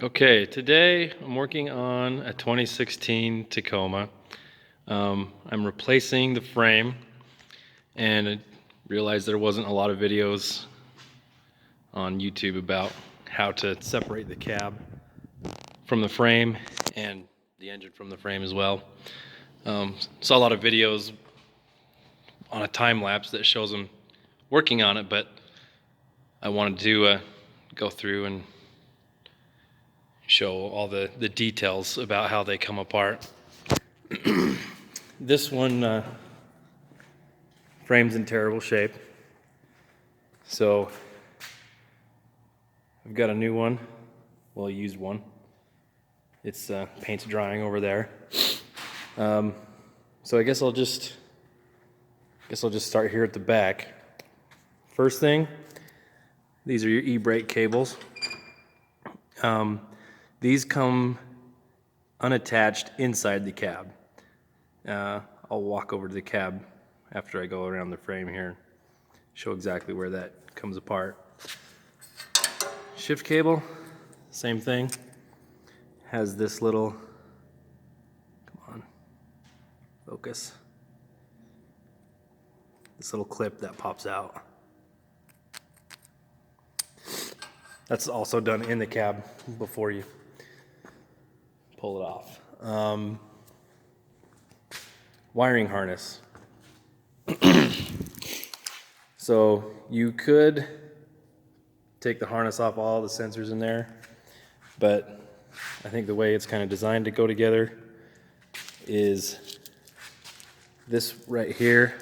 Okay, today I'm working on a 2016 Tacoma. I'm replacing the frame, and I realized there wasn't a lot of videos on YouTube about how to separate the cab from the frame and the engine from the frame as well. Saw a lot of videos on a time lapse that shows them working on it, but I wanted to go through and show all the details about how they come apart. This one frame's in terrible shape, so I've got a new one, well, a used one. It's paint's drying over there. So I guess I'll just start here at the back. First thing, these are your e-brake cables. These come unattached inside the cab. I'll walk over to the cab after I go around the frame here, show exactly where that comes apart. Shift cable, same thing. Has this little, come on, focus. This little clip that pops out. That's also done in the cab before you pull it off. Wiring harness. So you could take the harness off all the sensors in there, but I think the way it's kind of designed to go together is this right here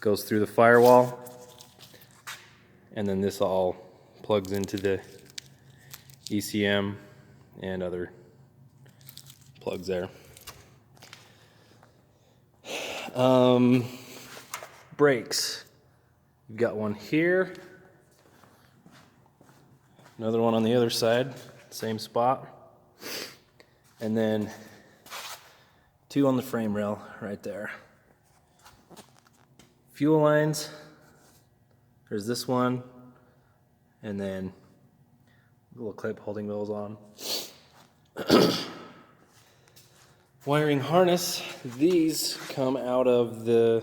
goes through the firewall, and then this all plugs into the ECM and other plugs there. Brakes. You've got one here, another one on the other side, same spot, and then two on the frame rail right there. Fuel lines, there's this one, and then a little clip holding those on. Wiring harness, these come out of the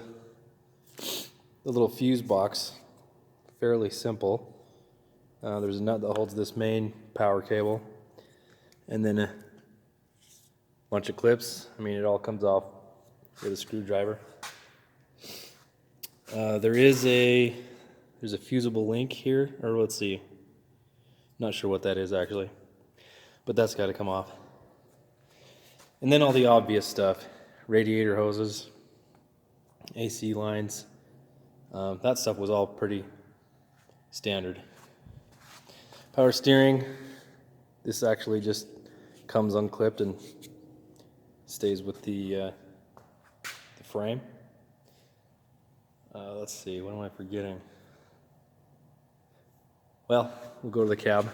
little fuse box, fairly simple. There's a nut that holds this main power cable, and then a bunch of clips. I mean, it all comes off with a screwdriver. There's a fusible link here, or let's see, not sure what that is actually, but that's got to come off. And then all the obvious stuff, radiator hoses, AC lines, that stuff was all pretty standard. Power steering, this actually just comes unclipped and stays with the frame. Let's see, what am I forgetting? Well, we'll go to the cab.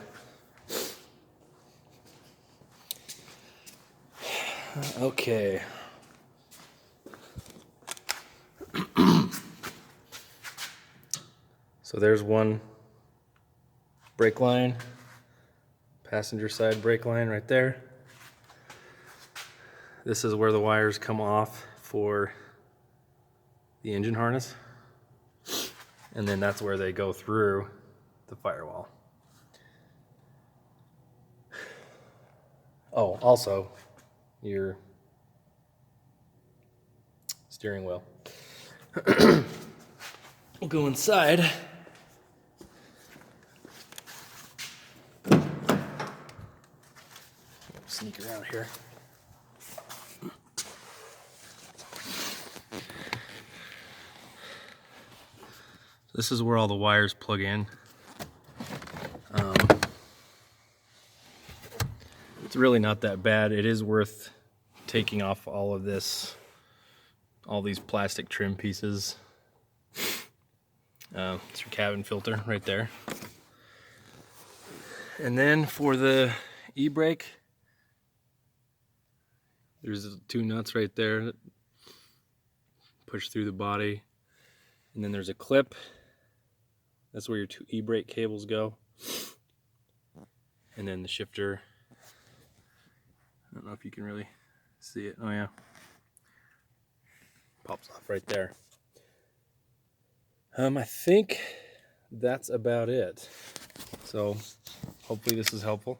Okay. So there's one brake line, passenger side brake line right there. This is where the wires come off for the engine harness, and then that's where they go through the firewall. Oh, also your steering wheel. We'll go inside. Sneak around here. This is where all the wires plug in. It's really not that bad. It is worth taking off all of this, all these plastic trim pieces. It's your cabin filter right there. And then for the e-brake, there's two nuts right there that push through the body. And then there's a clip. That's where your two e-brake cables go. And then the shifter, I don't know if you can really see it. Oh yeah, pops off right there. I think that's about it. So hopefully this is helpful.